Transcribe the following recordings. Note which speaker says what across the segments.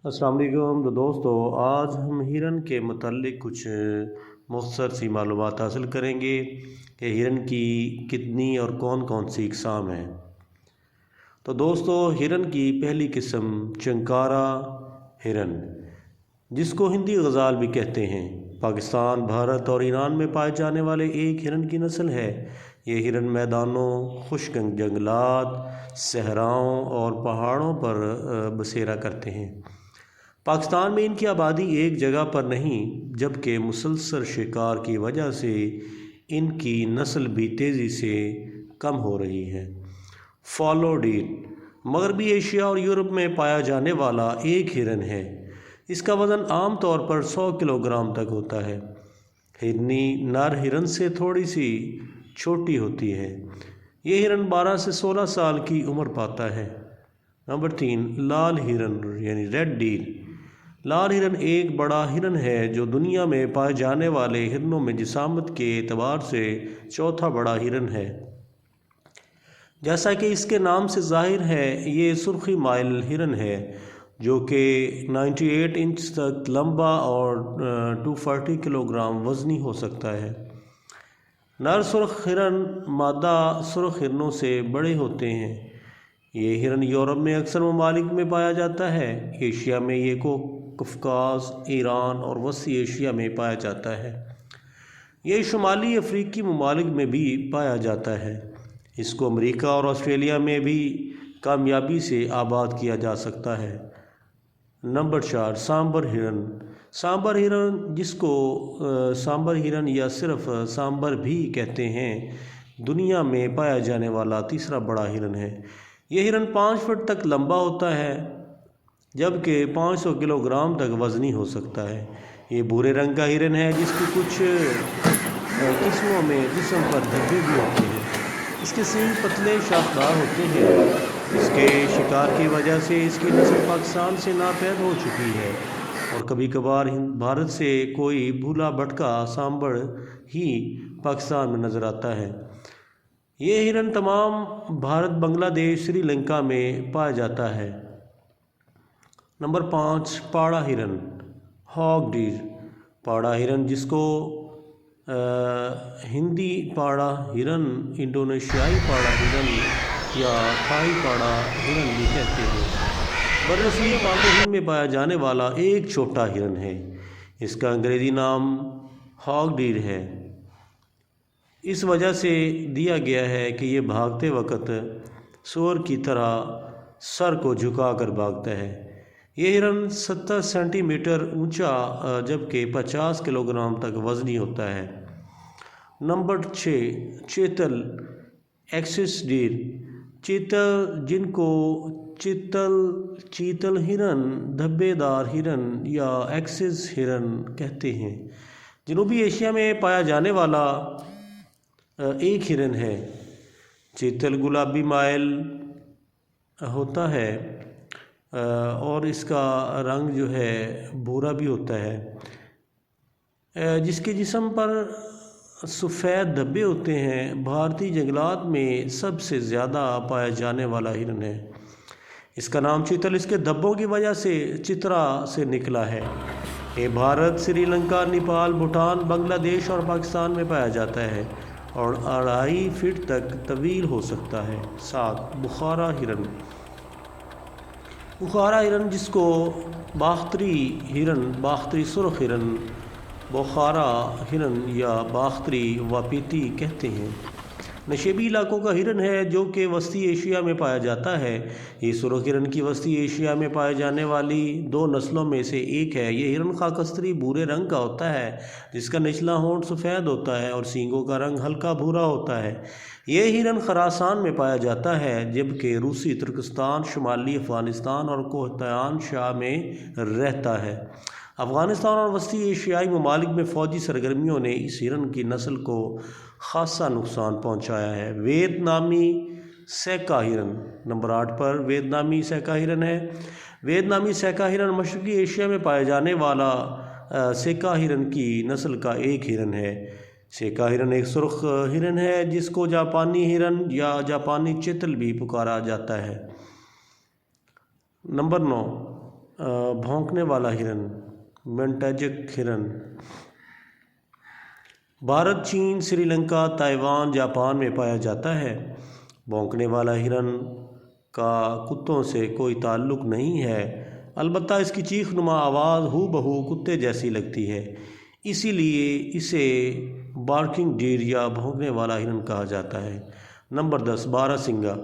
Speaker 1: السلام علیکم دوستو، آج ہم ہرن کے متعلق کچھ مختصر سی معلومات حاصل کریں گے کہ ہرن کی کتنی اور کون کون سی اقسام ہیں۔ تو دوستو، ہرن کی پہلی قسم چنکارا ہرن، جس کو ہندی غزال بھی کہتے ہیں، پاکستان، بھارت اور ایران میں پائے جانے والے ایک ہرن کی نسل ہے۔ یہ ہرن میدانوں، خشک جنگلات، صحراؤں اور پہاڑوں پر بسیرا کرتے ہیں۔ پاکستان میں ان کی آبادی ایک جگہ پر نہیں، جبکہ مسلسل شکار کی وجہ سے ان کی نسل بھی تیزی سے کم ہو رہی ہے۔ فالو ڈیر مغربی ایشیا اور یورپ میں پایا جانے والا ایک ہرن ہے۔ اس کا وزن عام طور پر 100 کلو گرام تک ہوتا ہے۔ ہرنی نر ہرن سے تھوڑی سی چھوٹی ہوتی ہے۔ یہ ہرن 12 سے 16 سال کی عمر پاتا ہے۔ نمبر 3، لال ہرن یعنی ریڈ ڈیر۔ لال ہرن ایک بڑا ہرن ہے جو دنیا میں پائے جانے والے ہرنوں میں جسامت کے اعتبار سے چوتھا بڑا ہرن ہے۔ جیسا کہ اس کے نام سے ظاہر ہے، یہ سرخی مائل ہرن ہے جو کہ 98 انچ تک لمبا اور 240 کلو گرام وزنی ہو سکتا ہے۔ نر سرخ ہرن مادہ سرخ ہرنوں سے بڑے ہوتے ہیں۔ یہ ہرن یورپ میں اکثر ممالک میں پایا جاتا ہے۔ ایشیا میں یہ قفقاز، ایران اور وسطی ایشیا میں پایا جاتا ہے۔ یہ شمالی افریقی ممالک میں بھی پایا جاتا ہے۔ اس کو امریکہ اور آسٹریلیا میں بھی کامیابی سے آباد کیا جا سکتا ہے۔ نمبر 4، سامبر ہرن۔ سامبر ہرن، جس کو سامبر ہرن یا صرف سامبر بھی کہتے ہیں، دنیا میں پایا جانے والا تیسرا بڑا ہرن ہے۔ یہ ہرن 5 فٹ تک لمبا ہوتا ہے، جبکہ 500 کلو گرام تک وزنی ہو سکتا ہے۔ یہ بھورے رنگ کا ہرن ہے جس کی کچھ قسموں میں جسم پر دھبے بھی ہوتے ہیں۔ اس کے سینگ پتلے شاخدار ہوتے ہیں۔ اس کے شکار کی وجہ سے اس کی نسل پاکستان سے ناپید ہو چکی ہے اور کبھی کبھار بھارت سے کوئی بھولا بھٹکا سامبر ہی پاکستان میں نظر آتا ہے۔ یہ ہرن تمام بھارت، بنگلہ دیش، سری لنکا میں پایا جاتا ہے۔ نمبر 5، پاڑا ہرن، ہاگ ڈیر۔ پاڑا ہرن، جس کو ہندی پاڑا ہرن، انڈونیشیائی پاڑا ہرن یا تھائی پاڑا ہرن بھی کہتے ہیں، برصغیر پاک و ہند میں پایا جانے والا ایک چھوٹا ہرن ہے۔ اس کا انگریزی نام ہاگ ڈیر ہے۔ اس وجہ سے دیا گیا ہے کہ یہ بھاگتے وقت سور کی طرح سر کو جھکا کر بھاگتا ہے۔ یہ ہرن 70 سینٹی میٹر اونچا جبکہ 50 کلو گرام تک وزنی ہوتا ہے۔ نمبر 6، چیتل ایکسس ڈیر۔ چیتل، جن کو چیتل ہرن، دھبے دار ہرن یا ایکسس ہرن کہتے ہیں، جنوبی ایشیا میں پایا جانے والا ایک ہرن ہے۔ چیتل گلابی مائل ہوتا ہے اور اس کا رنگ جو ہے بھورا بھی ہوتا ہے، جس کے جسم پر سفید دھبے ہوتے ہیں۔ بھارتی جنگلات میں سب سے زیادہ پایا جانے والا ہرن ہے۔ اس کا نام چیتل اس کے دھبوں کی وجہ سے چترا سے نکلا ہے۔ یہ بھارت، سری لنکا، نیپال، بھوٹان، بنگلہ دیش اور پاکستان میں پایا جاتا ہے اور 2.5 فٹ تک طویل ہو سکتا ہے۔ 7، بخارا ہرن۔ بخارا ہرن، جس کو باختری ہرن، باختری سرخ ہرن، بخارا ہرن یا باختری واپیتی کہتے ہیں، نشیبی علاقوں کا ہرن ہے جو کہ وسطی ایشیا میں پایا جاتا ہے۔ یہ سرخ ہرن کی وسطی ایشیا میں پائے جانے والی 2 نسلوں میں سے ایک ہے۔ یہ ہرن خاکستری بھورے رنگ کا ہوتا ہے، جس کا نچلا ہونٹ سفید ہوتا ہے اور سینگوں کا رنگ ہلکا بھورا ہوتا ہے۔ یہ ہرن خراسان میں پایا جاتا ہے، جبکہ روسی ترکستان، شمالی افغانستان اور کوہتان شاہ میں رہتا ہے۔ افغانستان اور وسطی ایشیائی ممالک میں فوجی سرگرمیوں نے اس ہرن کی نسل کو خاصا نقصان پہنچایا ہے۔ ویتنامی سیکا ہرن نمبر 8 پر ویتنامی سیکا ہرن ہے۔ ویتنامی سیکا ہرن مشرقی ایشیا میں پائے جانے والا سیکا ہرن کی نسل کا ایک ہرن ہے۔ سیکا ہرن ایک سرخ ہرن ہے جس کو جاپانی ہرن یا جاپانی چیتل بھی پکارا جاتا ہے۔ نمبر 9، بھونکنے والا ہرن منٹاجک ہرن۔ بھارت، چین، سری لنکا، تائیوان، جاپان میں پایا جاتا ہے۔ بھونکنے والا ہرن کا کتوں سے کوئی تعلق نہیں ہے، البتہ اس کی چیخ نما آواز ہو بہو کتے جیسی لگتی ہے، اسی لیے اسے بارکنگ ڈیر یا بھونکنے والا ہرن کہا جاتا ہے۔ نمبر 10، باراسنگا۔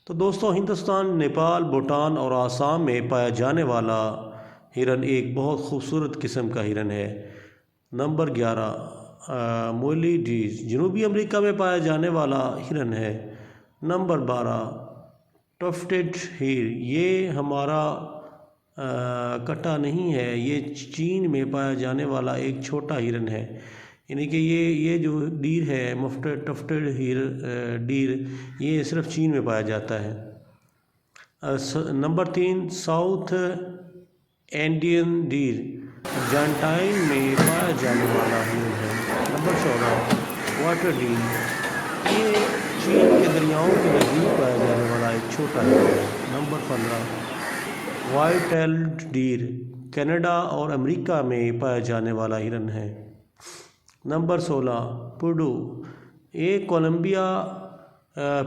Speaker 1: تو دوستو، ہندوستان، نیپال، بھوٹان اور آسام میں پایا جانے والا ہرن ایک بہت خوبصورت قسم کا ہرن ہے۔ نمبر 11، مویلی ڈیر، جنوبی امریکہ میں پایا جانے والا ہرن ہے۔ نمبر 12، ٹفٹڈ ہیر، یہ ہمارا کٹا نہیں ہے، یہ چین میں پایا جانے والا ایک چھوٹا ہرن ہے، یعنی کہ یہ جو ڈیر ہے ٹفٹڈ ڈیر، یہ صرف چین میں پایا جاتا ہے۔ نمبر 3، ساؤتھ انڈین ڈیر، ارجنٹائن میں پایا جانے والا ہرن ہے۔ نمبر 14، واٹر ڈیر، یہ چین کے دریاؤں کے نزدیک پایا جانے والا ایک چھوٹا ہرن ہے۔ نمبر 15، وائٹ ٹیلڈ ڈیر، کینیڈا اور امریکہ میں پایا جانے والا ہرن ہے۔ نمبر 16، پوڈو، یہ کولمبیا،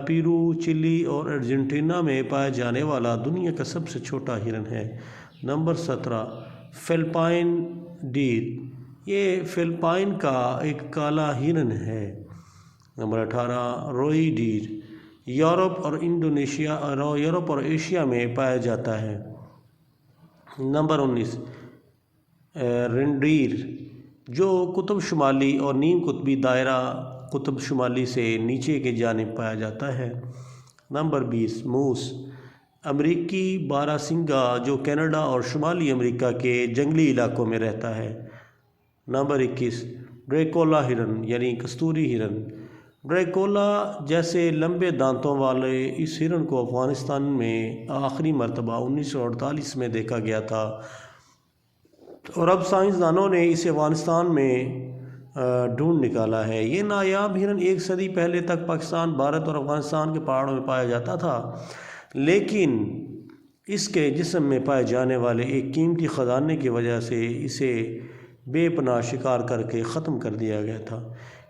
Speaker 1: پیرو، چلی اور ارجنٹینا میں پایا جانے والا دنیا کا سب سے چھوٹا ہرن ہے۔ نمبر 17، فلپائن ڈیر، یہ فلپائن کا ایک کالا ہرن ہے۔ نمبر 18، روئی ڈیر، یورپ اور ایشیا میں پایا جاتا ہے۔ نمبر 19، رینڈیر، جو قطب شمالی اور نیم قطبی دائرہ قطب شمالی سے نیچے کی جانب پایا جاتا ہے۔ نمبر 20، موس، امریکی باراسنگا، جو کینیڈا اور شمالی امریکہ کے جنگلی علاقوں میں رہتا ہے۔ نمبر 21، ڈریکولا ہرن یعنی کستوری ہرن، ڈریکولا جیسے لمبے دانتوں والے اس ہرن کو افغانستان میں آخری مرتبہ 1948 میں دیکھا گیا تھا، اور اب سائنسدانوں نے اسے افغانستان میں ڈھونڈ نکالا ہے۔ یہ نایاب ہرن ایک صدی پہلے تک پاکستان، بھارت اور افغانستان کے پہاڑوں میں پایا جاتا تھا، لیکن اس کے جسم میں پائے جانے والے ایک قیمتی خزانے کی وجہ سے اسے بے پناہ شکار کر کے ختم کر دیا گیا تھا۔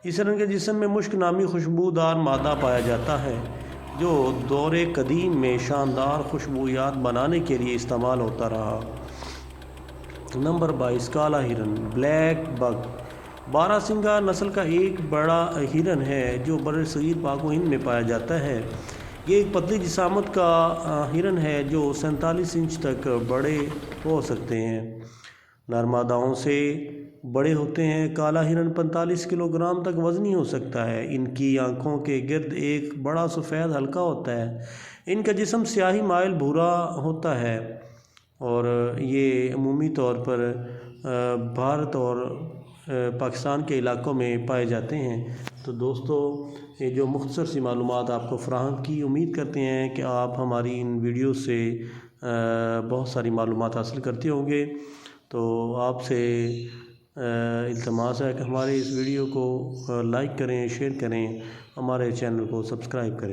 Speaker 1: اس ہرن کے جسم میں مشک نامی خوشبودار مادہ پایا جاتا ہے، جو دور قدیم میں شاندار خوشبویات بنانے کے لیے استعمال ہوتا رہا۔ نمبر 22، کالا ہرن، بلیک بگ، باراسنگا نسل کا ایک بڑا ہرن ہے جو برصغیر پاک و ہند میں پایا جاتا ہے۔ یہ ایک پتلی جسامت کا ہرن ہے جو 47 انچ تک بڑے ہو سکتے ہیں، نرماداؤں سے بڑے ہوتے ہیں۔ کالا ہرن 45 کلو گرام تک وزنی ہو سکتا ہے۔ ان کی آنکھوں کے گرد ایک بڑا سفید حلقہ ہوتا ہے۔ ان کا جسم سیاہی مائل بھورا ہوتا ہے، اور یہ عمومی طور پر بھارت اور پاکستان کے علاقوں میں پائے جاتے ہیں۔ تو دوستو، یہ جو مختصر سی معلومات آپ کو فراہم کی، امید کرتے ہیں کہ آپ ہماری ان ویڈیوز سے بہت ساری معلومات حاصل کرتے ہوں گے۔ تو آپ سے التماس ہے کہ ہمارے اس ویڈیو کو لائک کریں، شیئر کریں، ہمارے چینل کو سبسکرائب کریں۔